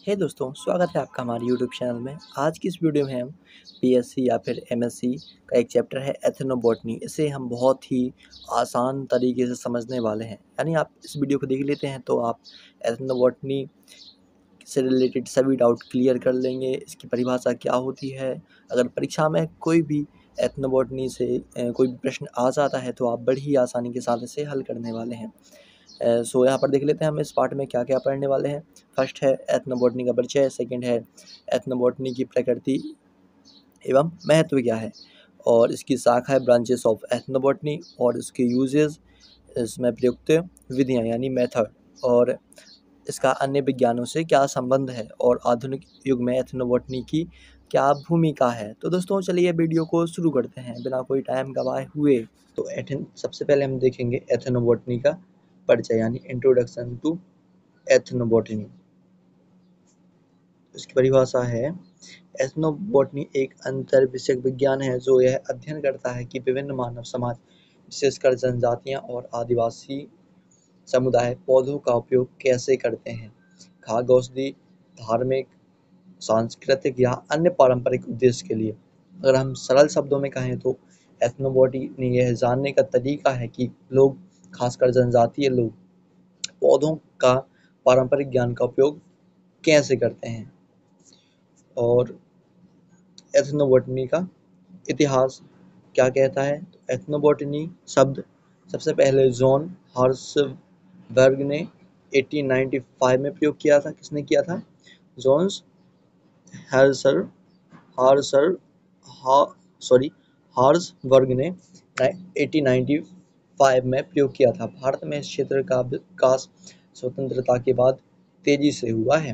हे दोस्तों, स्वागत है आपका हमारे यूट्यूब चैनल में। आज की इस वीडियो में हम बीएससी या फिर एमएससी का एक चैप्टर है एथनोबॉटनी। इसे हम बहुत ही आसान तरीके से समझने वाले हैं। यानी आप इस वीडियो को देख लेते हैं तो आप एथनोबॉटनी से रिलेटेड सभी डाउट क्लियर कर लेंगे। इसकी परिभाषा क्या होती है, अगर परीक्षा में कोई भी एथनोबॉटनी से कोई भी प्रश्न आ जाता है तो आप बड़ी ही आसानी के साथ इसे हल करने वाले हैं। सो यहाँ पर देख लेते हैं हम इस पार्ट में क्या क्या पढ़ने वाले हैं। फर्स्ट है एथनोबॉटनी का परिचय, सेकंड है एथनोबॉटनी की प्रकृति एवं महत्व क्या है, और इसकी शाखा है ब्रांचेस ऑफ एथनोबॉटनी, और इसके यूजेस, इसमें प्रयुक्त विधियाँ यानी मेथड, और इसका अन्य विज्ञानों से क्या संबंध है, और आधुनिक युग में एथनोबॉटनी की क्या भूमिका है। तो दोस्तों चलिए वीडियो को शुरू करते हैं बिना कोई टाइम गवाए हुए। तो सबसे पहले हम देखेंगे एथनोबॉटनी का परिचय यानी इंट्रोडक्शन टू एथनोबॉटनी। इसकी परिभाषा है, एथनोबॉटनी एक अंतर विषयक विज्ञान है जो यह अध्ययन करता है कि विभिन्न मानव समाज, विशेषकर जनजातियां और आदिवासी समुदाय पौधों का उपयोग कैसे करते हैं, खाद्य औषधि, धार्मिक, सांस्कृतिक या अन्य पारंपरिक उद्देश्य के लिए। अगर हम सरल शब्दों में कहें तो एथनोबॉटनी यह जानने का तरीका है कि लोग, खासकर जनजातीय लोग, पौधों का पारंपरिक ज्ञान का उपयोग कैसे करते हैं। और एथनोबॉटनी का इतिहास क्या कहता है, तो एथनोबॉटनी शब्द सबसे पहले जॉन हार्सबर्ग ने 1895 में प्रयोग किया था। किसने किया था? जॉन्स हार्सर हार्सर हा सॉरी हार्सबर्ग ने 1895 में प्रयोग किया था। भारत में इस क्षेत्र का विकास स्वतंत्रता के बाद तेजी से हुआ है।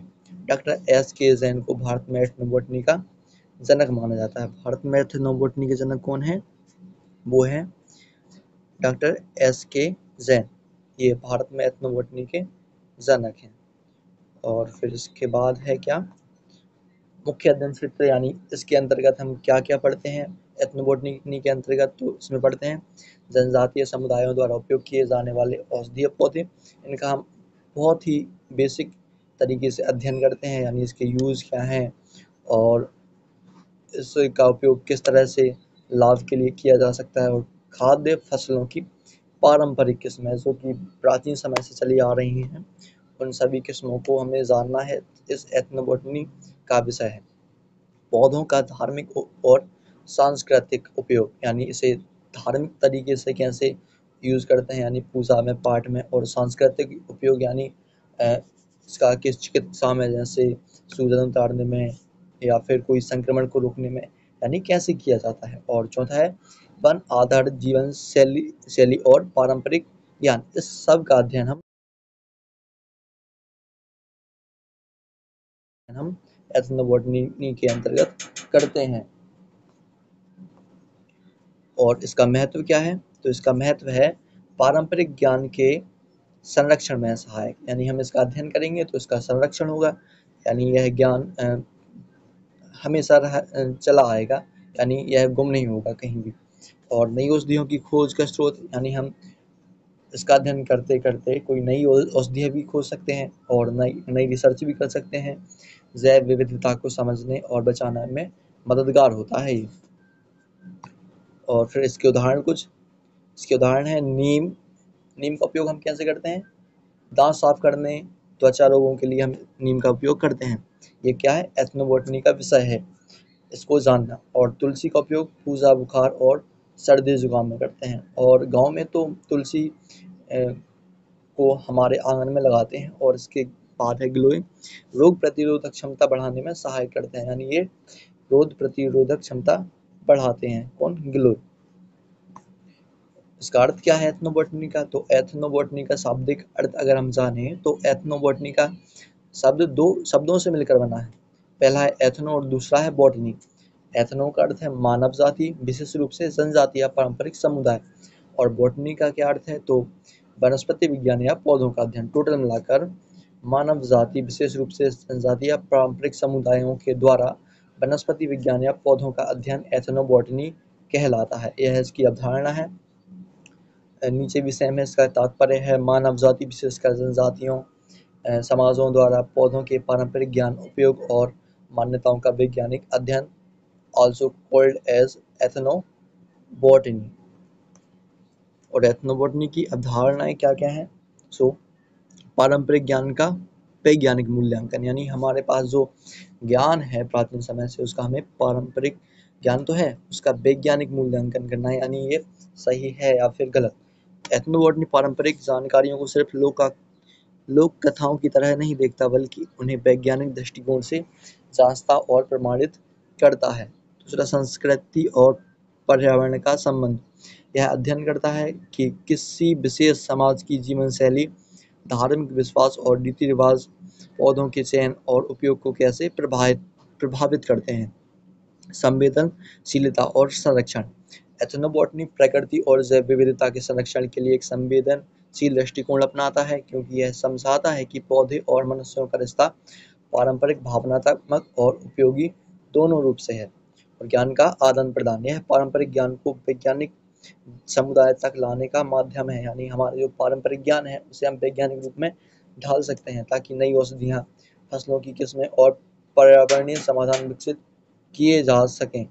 डॉक्टर एस के जैन को भारत में एथनोबॉटनी का जनक माना जाता है। भारत में एथनोबॉटनी के जनक कौन है? वो है डॉक्टर एस के जैन। ये भारत में एथनोबॉटनी के जनक हैं। और फिर इसके बाद है क्या, मुख्य अध्ययन क्षेत्र, यानी इसके अंतर्गत हम क्या क्या पढ़ते हैं एथनोबॉटनी के अंतर्गत। तो इसमें पढ़ते हैं जनजातीय समुदायों द्वारा उपयोग किए जाने वाले औषधीय पौधे। इनका हम बहुत ही बेसिक तरीके से अध्ययन करते हैं, यानी इसके यूज़ क्या हैं और इसका उपयोग किस तरह से लाभ के लिए किया जा सकता है, और खाद्य फसलों की पारंपरिक किस्में जो कि प्राचीन समय से चली आ रही हैं, उन सभी किस्मों को हमें जानना है। इस एथनोबॉटनी का विषय है पौधों का धार्मिक और सांस्कृतिक उपयोग, यानी इसे धार्मिक तरीके से कैसे यूज़ करते हैं, यानी पूजा में, पाठ में, और सांस्कृतिक उपयोग यानी इसका किस चिकित्सा में, जैसे सूजन उतारने में या फिर कोई संक्रमण को रोकने में, यानी कैसे किया जाता है। और चौथा है वन आधारित जीवन शैली और पारंपरिक ज्ञान। इस सब का अध्ययन हम एथनोबॉटनी के अंतर्गत करते हैं। और इसका महत्व क्या है, तो इसका महत्व है पारंपरिक ज्ञान के संरक्षण में सहायक, यानी हम इसका अध्ययन करेंगे तो इसका संरक्षण होगा, यानी यह ज्ञान हमेशा चला आएगा, यानी यह गुम नहीं होगा कहीं भी। और नई औषधियों की खोज का स्रोत, यानी हम इसका अध्ययन करते करते कोई नई औषधियाँ भी खोज सकते हैं और नई नई रिसर्च भी कर सकते हैं। जैव विविधता को समझने और बचाने में मददगार होता है ये। और फिर इसके उदाहरण कुछ, इसके उदाहरण है नीम। नीम का उपयोग हम कैसे करते हैं? दांत साफ करने, त्वचा रोगों के लिए हम नीम का उपयोग करते हैं। ये क्या है? एथनोबॉटनी का विषय है, इसको जानना। और तुलसी का उपयोग पूजा, बुखार और सर्दी जुकाम में करते हैं। और गांव में तो तुलसी को हमारे आंगन में लगाते हैं। और इसके बाद है गिलोय, रोग प्रतिरोधक क्षमता बढ़ाने में सहायक करते हैं, यानी ये रोग प्रतिरोधक क्षमता बढ़ाते हैं। कौन? गिलोय। इसका अर्थ क्या है एथनोबॉटनी का? तो एथनोबॉटनी का शाब्दिक अर्थ अगर हम जाने तो एथनोबॉटनी का शब्द दो शब्दों से मिलकर बना है। पहला है एथनो और दूसरा है बॉटनी। एथनो का अर्थ है मानव जाति, विशेष रूप से जनजाति या पारंपरिक समुदाय। और बॉटनी का क्या अर्थ है? तो वनस्पति विज्ञान या पौधों का अध्ययन। टोटल मिलाकर मानव जाति, विशेष रूप से जनजाति या पारंपरिक समुदायों के द्वारा वनस्पति विज्ञान या पौधों का अध्ययन एथनोबॉटनी कहलाता है। यह इसकी अवधारणा है। नीचे विषय में इसका तात्पर्य है मानव जाति, विशेषकर जनजातियों समाजों द्वारा पौधों के पारंपरिक ज्ञान, उपयोग और मान्यताओं का वैज्ञानिक अध्ययन, ऑल्सो कॉल्ड एज एथनोबॉटनी। और एथनोबॉटनी की अवधारणाएं क्या क्या हैं? सो पारंपरिक ज्ञान का वैज्ञानिक मूल्यांकन, यानी हमारे पास जो ज्ञान है प्राचीन समय से, उसका हमें पारंपरिक ज्ञान तो है, उसका वैज्ञानिक मूल्यांकन करना है, यानी ये सही है या फिर गलत। एथनोबॉटनी पारंपरिक जानकारियों को सिर्फ लोक कथाओं की तरह नहीं देखता, बल्कि उन्हें वैज्ञानिक दृष्टिकोण से जांचता और प्रमाणित करता है। दूसरा, संस्कृति और पर्यावरण का संबंध। यह अध्ययन करता है कि किसी विशेष समाज की जीवन शैली, धार्मिक विश्वास और रीति रिवाज पौधों के चयन और उपयोग को कैसे प्रभावित करते हैं। संवेदनशीलता और संरक्षण। एथनोबॉटनी प्रकृति और जैव विविधता के संरक्षण के लिए एक संवेदनशील दृष्टिकोण अपनाता है, क्योंकि यह समझाता है कि पौधे और मनुष्यों का रिश्ता पारंपरिक, भावनात्मक और उपयोगी दोनों रूप से है। और ज्ञान का आदान प्रदान। यह पारंपरिक ज्ञान को वैज्ञानिक समुदाय तक लाने का माध्यम है, यानी हमारा जो पारंपरिक ज्ञान है उसे हम वैज्ञानिक रूप में ढाल सकते हैं, ताकि नई औषधियाँ, फसलों की किस्में और पर्यावरणीय समाधान विकसित किए जा सकें।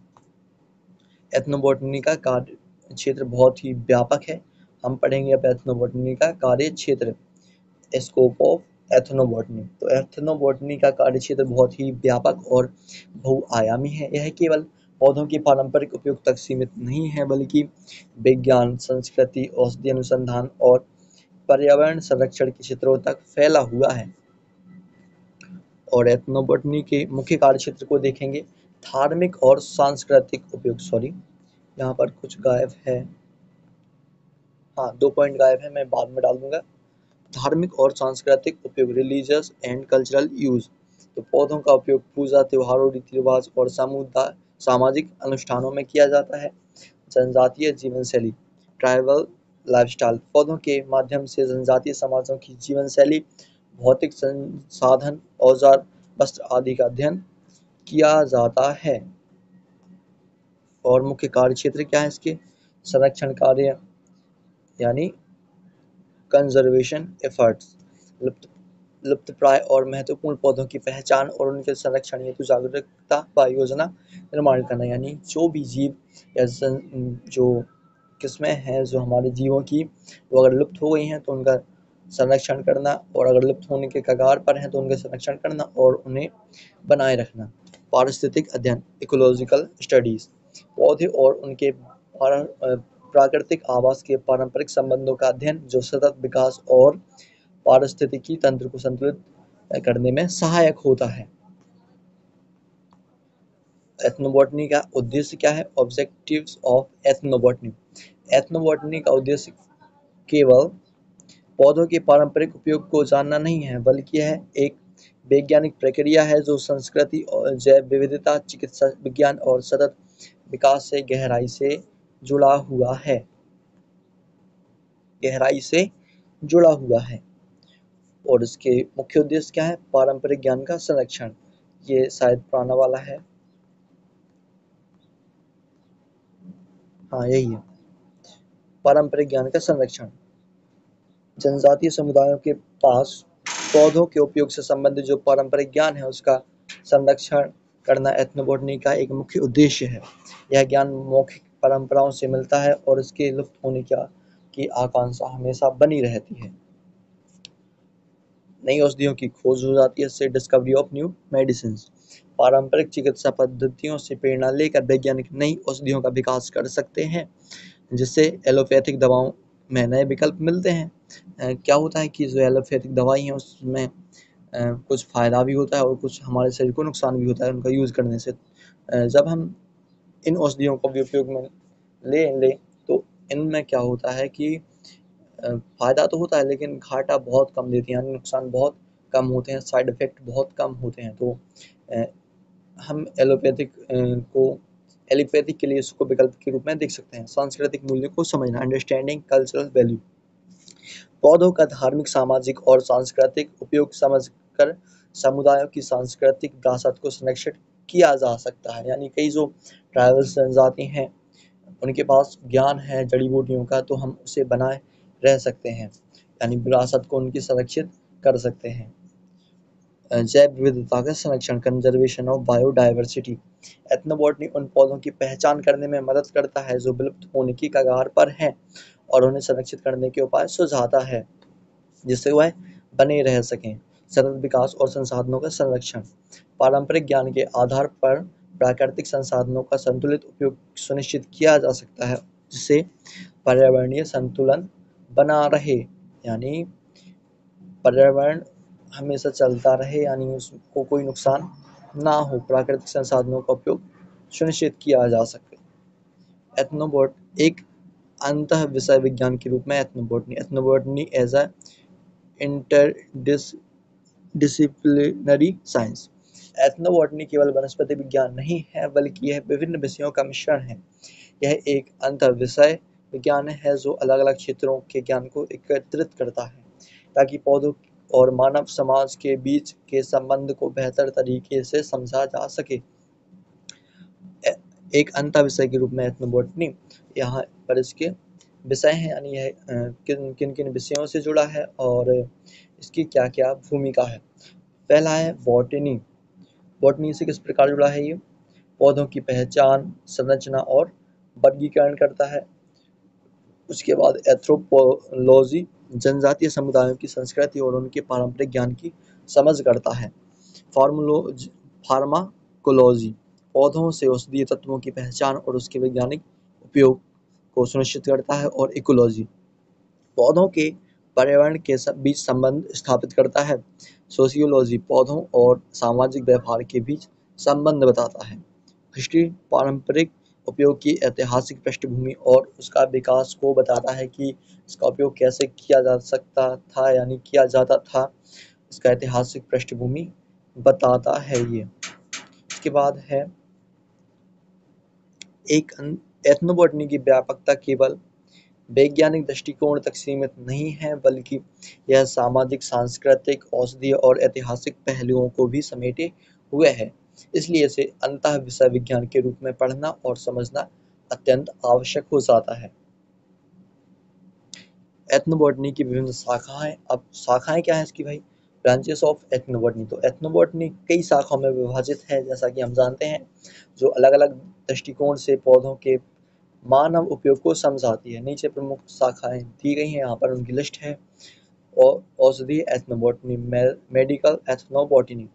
एथनोबॉटनी का कार्य क्षेत्र बहुत ही व्यापक है। हम पढ़ेंगे अब एथनोबॉटनी का कार्य क्षेत्र, स्कोप ऑफ एथनोबॉटनी। तो एथनोबॉटनी का कार्य क्षेत्र बहुत ही व्यापक और बहुआयामी है। यह केवल पौधों के पारंपरिक उपयोग तक सीमित नहीं है, बल्कि विज्ञान, संस्कृति, औषधि अनुसंधान और पर्यावरण संरक्षण के क्षेत्रों तक फैला हुआ है। और एथनोबॉटनी के मुख्य कार्य क्षेत्र को देखेंगे। धार्मिक और सांस्कृतिक उपयोग, सॉरी यहाँ पर कुछ गायब है, हाँ 2 पॉइंट गायब है, मैं बाद में डाल दूंगा। धार्मिक और सांस्कृतिक उपयोग, रिलीजियस एंड कल्चरल यूज। तो पौधों का उपयोग पूजा, त्योहारों, रीति रिवाज और सामाजिक अनुष्ठानों में किया जाता है। जनजातीय जीवन शैली, ट्राइबल लाइफस्टाइल। पौधों के माध्यम से जनजातीय समाजों की जीवन शैली, भौतिक संसाधन, औजार, वस्त्र आदि का अध्ययन किया जाता है। और मुख्य कार्य क्षेत्र क्या है इसके? संरक्षण कार्य, यानी कंजर्वेशन एफर्ट्स। लुप्तप्राय और महत्वपूर्ण पौधों की पहचान और उनके संरक्षण हेतु जागरूकता व योजना निर्माण करना, यानी जो भी जीव या जो किस्में हैं जो हमारे जीवों की, वो अगर लुप्त हो गई हैं तो उनका संरक्षण करना, और अगर लुप्त होने के कगार पर हैं तो उनका संरक्षण करना और उन्हें बनाए रखना। पारिस्थितिक अध्ययन, इकोलॉजिकल स्टडीज। पौधे और उनके प्राकृतिक आवास के पारंपरिक संबंधों का अध्ययन, जो सतत विकास और पारिस्थितिकी तंत्र को संतुलित करने में सहायक होता है। एथनोबॉटनी का उद्देश्य क्या है? Objectives of ethnobotany. एथनोबॉटनी का उद्देश्य केवल पौधों के पारंपरिक उपयोग को जानना नहीं है, बल्कि यह एक वैज्ञानिक प्रक्रिया है जो संस्कृति और जैव विविधता, चिकित्सा विज्ञान और सतत विकास से गहराई से जुड़ा हुआ है। गहराई से जुड़ा हुआ है। और इसके मुख्य उद्देश्य क्या है? पारंपरिक ज्ञान का संरक्षण। ये शायद पुराना वाला है, हाँ यही है। पारंपरिक ज्ञान का संरक्षण। जनजातीय समुदायों के पास पौधों के उपयोग से संबंधित जो पारंपरिक ज्ञान है उसका संरक्षण करना एथनोबॉटनी का एक मुख्य उद्देश्य है। यह ज्ञान मौखिक परंपराओं से मिलता है और इसके लुप्त होने की आकांक्षा हमेशा बनी रहती है। नई औषधियों की खोज हो जाती है इससे, डिस्कवरी ऑफ न्यू मेडिसिन। पारंपरिक चिकित्सा पद्धतियों से प्रेरणा लेकर वैज्ञानिक नई औषधियों का विकास कर सकते हैं, जिससे एलोपैथिक दवाओं में नए विकल्प मिलते हैं। क्या होता है कि जो एलोपैथिक दवाई है उसमें कुछ फ़ायदा भी होता है और कुछ हमारे शरीर को नुकसान भी होता है उनका यूज़ करने से। जब हम इन औषधियों को भी उपयोग में ले तो इनमें क्या होता है कि फ़ायदा तो होता है लेकिन घाटा बहुत कम देती हैं, यानी नुकसान बहुत कम होते हैं, साइड इफ़ेक्ट बहुत कम होते हैं। तो हम एलोपैथिक के लिए इसको विकल्प के रूप में देख सकते हैं। सांस्कृतिक मूल्य को समझना, अंडरस्टैंडिंग कल्चरल वैल्यू। पौधों का धार्मिक, सामाजिक और सांस्कृतिक उपयोग समझकर समुदायों की सांस्कृतिक विरासत को संरक्षित किया जा सकता है। यानी कई जो ट्राइबल जनजाति हैं उनके पास ज्ञान है जड़ी बूटियों का, तो हम उसे बनाए रह सकते हैं, यानी विरासत को उनकी संरक्षित कर सकते हैं। जैव विविधता का संरक्षण, कंजर्वेशन ऑफ बायोडायवर्सिटी। एथनोबॉटनी उन पौधों की पहचान करने में मदद करता है जो विलुप्त होने की कगार पर हैं और उन्हें संरक्षित करने के उपाय सुझाता है जिससे वह बने रह सकें। सतत विकास और संसाधनों का संरक्षण। पारंपरिक ज्ञान के आधार पर प्राकृतिक संसाधनों का संतुलित उपयोग सुनिश्चित किया जा सकता है जिससे पर्यावरणीय संतुलन बना रहे, यानी पर्यावरण हमेशा चलता रहे, यानी उसको कोई नुकसान ना हो, प्राकृतिक संसाधनों का उपयोग सुनिश्चित किया जा सके। एथनोबॉट एक अंतः विषय विज्ञान के रूप में ethnobotany as a interdisciplinary science. Ethnobotany केवल वनस्पति विज्ञान नहीं है बल्कि यह विभिन्न विषयों का मिश्रण है। यह एक अंतर विषय विज्ञान है जो अलग अलग क्षेत्रों के ज्ञान को एकत्रित करता है ताकि पौधों और मानव समाज के बीच के संबंध को बेहतर तरीके से समझा जा सके। एक अंतर विषय के रूप में एथनोबॉटनी यहाँ पर इसके विषय हैं, यानी यह किन किन किन विषयों से जुड़ा है और इसकी क्या क्या भूमिका है। पहला है बॉटनी। बॉटनी से किस प्रकार जुड़ा है? ये पौधों की पहचान, संरचना और वर्गीकरण करता है। उसके बाद एथ्रोपोलॉजी, जनजातीय समुदायों की संस्कृति और उनके पारंपरिक ज्ञान की समझ करता है। फार्माकोलॉजी, पौधों से औषधीय तत्वों की पहचान और उसके वैज्ञानिक उपयोग को सुनिश्चित करता है। और इकोलॉजी, पौधों के पर्यावरण के बीच संबंध स्थापित करता है। सोशियोलॉजी, पौधों और सामाजिक व्यवहार के बीच संबंध बताता है। हिस्ट्री, पारंपरिक उपयोग की ऐतिहासिक पृष्ठभूमि और उसका विकास को बताता है कि इसका उपयोग कैसे किया जा सकता था, यानी किया जाता था, इसका ऐतिहासिक पृष्ठभूमि बताता है ये। इसके बाद है एक एथनोबॉटनी की व्यापकता केवल वैज्ञानिक दृष्टिकोण तक सीमित नहीं है बल्कि यह सामाजिक, सांस्कृतिक, औषधीय और ऐतिहासिक पहलुओं को भी समेटे हुए है। इसलिए इसे अंतः विषय विज्ञान के रूप में पढ़ना और समझना अत्यंत आवश्यक हो जाता है। एथनोबॉटनी की विभिन्न शाखाएं। अब शाखाएं क्या है इसकी भाई? Branches of ethnobotany. तो एथनोबॉटनी कई शाखाओं में विभाजित है जैसा कि हम जानते हैं, जो अलग अलग दृष्टिकोण से पौधों के मानव उपयोग को समझाती है। नीचे प्रमुख शाखाएं दी गई हैं, यहाँ पर उनकी लिस्ट है। औषधीय एथनोबॉटनी, मेडिकल एथनोबॉटनी,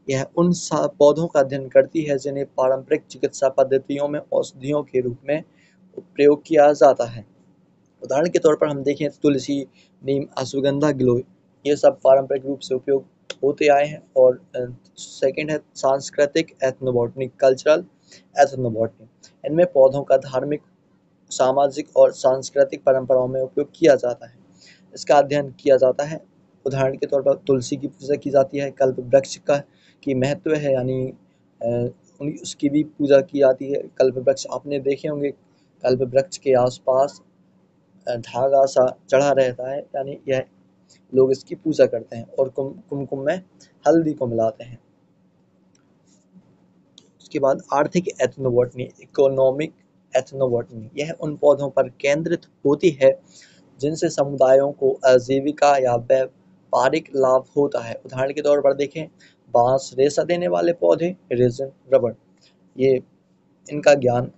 यह उन पौधों का अध्ययन करती है जिन्हें पारंपरिक चिकित्सा पद्धतियों में औषधियों के रूप में प्रयोग किया जाता है। उदाहरण के तौर पर हम देखें तुलसी, नीम, अश्वगंधा, गिलोय, ये सब पारंपरिक रूप से उपयोग होते आए हैं। और सेकंड है सांस्कृतिक एथनोबॉटनी, कल्चरल एथनोबॉटनी, इनमें पौधों का धार्मिक, सामाजिक और सांस्कृतिक परंपराओं में उपयोग किया जाता है, इसका अध्ययन किया जाता है। उदाहरण के तौर पर तुलसी की पूजा की जाती है, कल्प वृक्ष का की महत्व है, यानी उसकी भी पूजा की जाती है। कल्प वृक्ष आपने देखे होंगे, कल्प वृक्ष के आसपास धागा सा चढ़ा रहता है, यानी यह लोग इसकी पूजा करते हैं और कुमकुम में हल्दी को मिलाते हैं। उसके बाद आर्थिक एथनोबॉटनी, इकोनॉमिक एथनोबॉटनी, यह उन पौधों पर केंद्रित होती है जिनसे समुदायों को आजीविका या व्यापारिक लाभ होता है। उदाहरण के तौर पर देखें, बांस, रेशा देने वाले पौधे, रेजिन, रबड़, ये इनका ज्ञान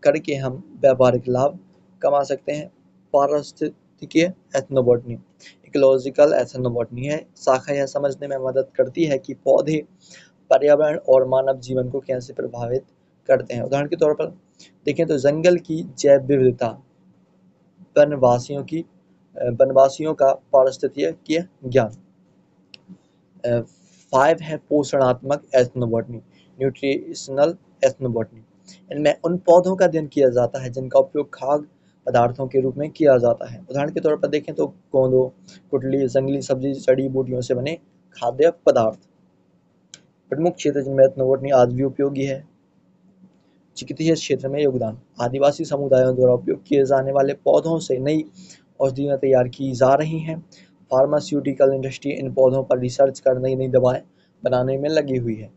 करके हम व्यापारिक लाभ कमा सकते हैं। पारिस्थितिकीय एथनोबॉटनी, इकोलॉजिकल एथनोबॉटनी है शाखा, यह समझने में मदद करती है कि पौधे पर्यावरण और मानव जीवन को कैसे प्रभावित करते हैं। उदाहरण के तौर पर देखें तो जंगल की जैव विविधता, वनवासियों का पारिस्थितिकीय ज्ञान। 5 है पोषणात्मक एथनोबॉटनी, न्यूट्रिशनल एथनोबॉटनी, इनमें उन पौधों का अध्ययन किया जाता है जिनका उपयोग खाद्य पदार्थों के रूप में किया जाता है। उदाहरण के तौर पर देखें तो कोंदो, कुटली, जंगली सब्जी, जड़ी बूटियों से बने खाद्य पदार्थ। प्रमुख क्षेत्र जिनमें एथनोबॉटनी आज भी उपयोगी है। चिकित्सीय क्षेत्र में योगदान, आदिवासी समुदायों द्वारा उपयोग किए जाने वाले पौधों से नई औषधियाँ तैयार की जा रही हैं। फार्मास्यूटिकल इंडस्ट्री इन पौधों पर रिसर्च कर नई नई दवाएं बनाने में लगी हुई है।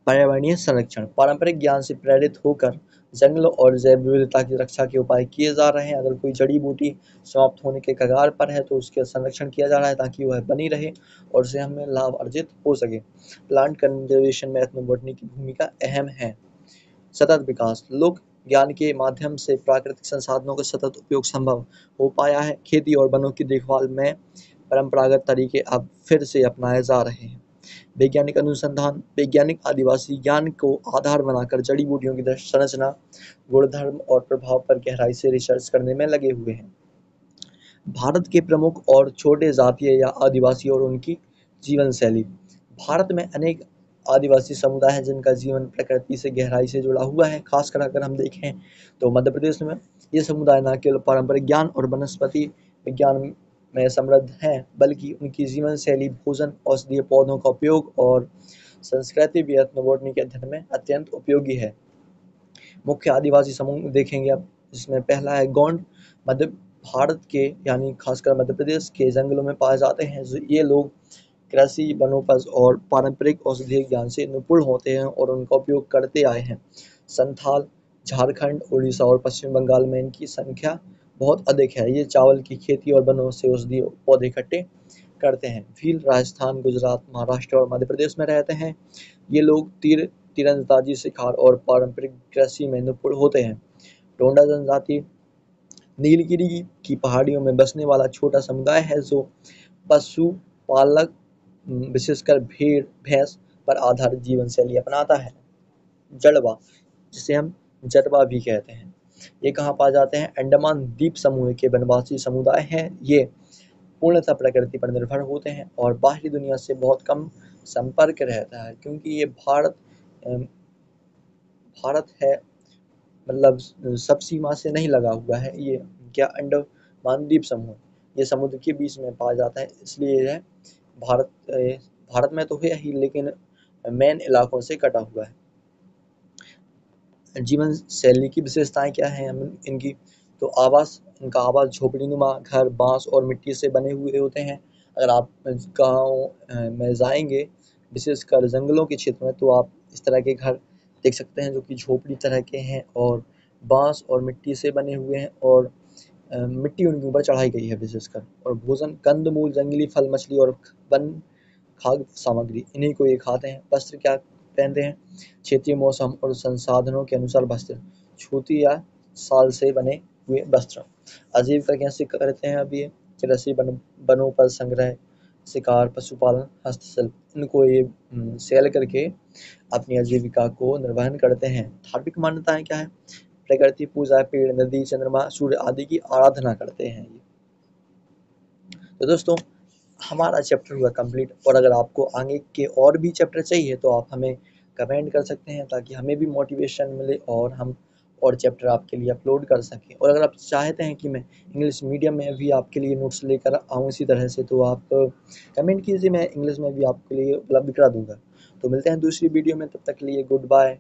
पर्यावरणीय संरक्षण, पारंपरिक ज्ञान से प्रेरित होकर जंगलों और जैव विविधता की रक्षा के उपाय किए जा रहे हैं। अगर कोई जड़ी बूटी समाप्त होने के कगार पर है तो उसका संरक्षण किया जा रहा है ताकि वह बनी रहे और उससे हमें लाभ अर्जित हो सके। प्लांट कंजर्वेशन में एथनोबॉटनी की भूमिका अहम है। सतत विकास, लोक ज्ञान के माध्यम से प्राकृतिक संसाधनों का सतत उपयोग संभव हो पाया है। खेती और वनों की देखभाल में परंपरागत तरीके अब फिर से अपनाए जा रहे हैं। वैज्ञानिक अनुसंधान, वैज्ञानिक आदिवासी ज्ञान को आधार बनाकर जड़ी बूटियों की संरचना, गुणधर्म और प्रभाव पर गहराई से रिसर्च करने में लगे हुए हैं। भारत के प्रमुख और छोटे जातीय या आदिवासी और उनकी जीवन शैली। भारत में अनेक आदिवासी समुदाय हैं जिनका जीवन प्रकृति से गहराई से जुड़ा हुआ है। खासकर अगर हम देखें तो मध्य प्रदेश में ये समुदाय न केवल पारंपरिक ज्ञान और वनस्पति विज्ञान में समृद्ध हैं, बल्कि उनकी जीवन शैली, भोजन, औषधीय पौधों का उपयोग और संस्कृति भी एथनोबॉटनी के अध्ययन में अत्यंत उपयोगी है। मुख्य आदिवासी समूह देखेंगे अब, जिसमें पहला है गोंड। मध्य भारत के यानी खासकर मध्य प्रदेश के जंगलों में पाए जाते हैं। ये लोग कृषि, वनोपज और पारंपरिक औषधीय ज्ञान से निपुण होते हैं और उनका उपयोग करते आए हैं। संथाल, झारखंड, उड़ीसा और पश्चिम बंगाल में इनकी संख्या बहुत अधिक है। ये चावल की खेती और वनों से औषधीय पौधे इकट्ठे करते हैं। भील राजस्थान, गुजरात, महाराष्ट्र और मध्य प्रदेश में रहते हैं। ये लोग तीरंदाजी, शिकार और पारंपरिक कृषि में निपुण होते हैं। टोंडा जनजाति नीलगिरी की पहाड़ियों में बसने वाला छोटा समुदाय है जो पशुपालक, विशेषकर भेड़, भैंस पर आधारित जीवन शैली अपनाता है। जड़वा, जिसे हम जटवा भी कहते हैं, ये कहाँ पाए जाते हैं? अंडमान द्वीप समूह के वनवासी समुदाय हैं। ये पूर्णतः प्रकृति पर निर्भर होते हैं और बाहरी दुनिया से बहुत कम संपर्क रहता है, क्योंकि ये भारत है, मतलब सब सीमा से नहीं लगा हुआ है। ये क्या अंडमान द्वीप समूह, ये समुद्र के बीच में पाया जाता है, इसलिए यह भारत में तो है ही, लेकिन मेन इलाकों से कटा हुआ है। जीवन शैली की विशेषताएं क्या हैं इनकी? तो इनका आवास झोपड़ीनुमा घर, बांस और मिट्टी से बने हुए होते हैं। अगर आप गाँव में जाएंगे, विशेषकर जंगलों के क्षेत्र में, तो आप इस तरह के घर देख सकते हैं जो कि झोपड़ी तरह के हैं और बांस और मिट्टी से बने हुए हैं और मिट्टी उनके ऊपर चढ़ाई गई है विशेषकर। और भोजन, कंद मूल, जंगली फल, मछली और वन खाद्य सामग्री, इन्हीं को ये खाते हैं। वस्त्र क्या पहनते हैं? क्षेत्रीय मौसम और संसाधनों के अनुसार वस्त्र, सूती या साल से बने हुए वस्त्र। आजीविका कैसे करते हैं? अब ये कृषि, वनों पर संग्रह, शिकार, पशुपालन, हस्तशिल्प, इनको ये सेल करके अपनी आजीविका को निर्वहन करते हैं। धार्मिक मान्यताएं क्या है? प्रकृति पूजा, पेड़, नदी, चंद्रमा, सूर्य आदि की आराधना करते हैं ये। तो दोस्तों, हमारा चैप्टर हुआ कंप्लीट, और अगर आपको आगे के और भी चैप्टर चाहिए तो आप हमें कमेंट कर सकते हैं ताकि हमें भी मोटिवेशन मिले और हम और चैप्टर आपके लिए अपलोड कर सकें। और अगर आप चाहते हैं कि मैं इंग्लिश मीडियम में भी आपके लिए नोट्स लेकर आऊँ इसी तरह से, तो आप कमेंट कीजिए, मैं इंग्लिश में भी आपके लिए उपलब्ध करा दूँगा। तो मिलते हैं दूसरी वीडियो में, तब तक के लिए गुड बाय।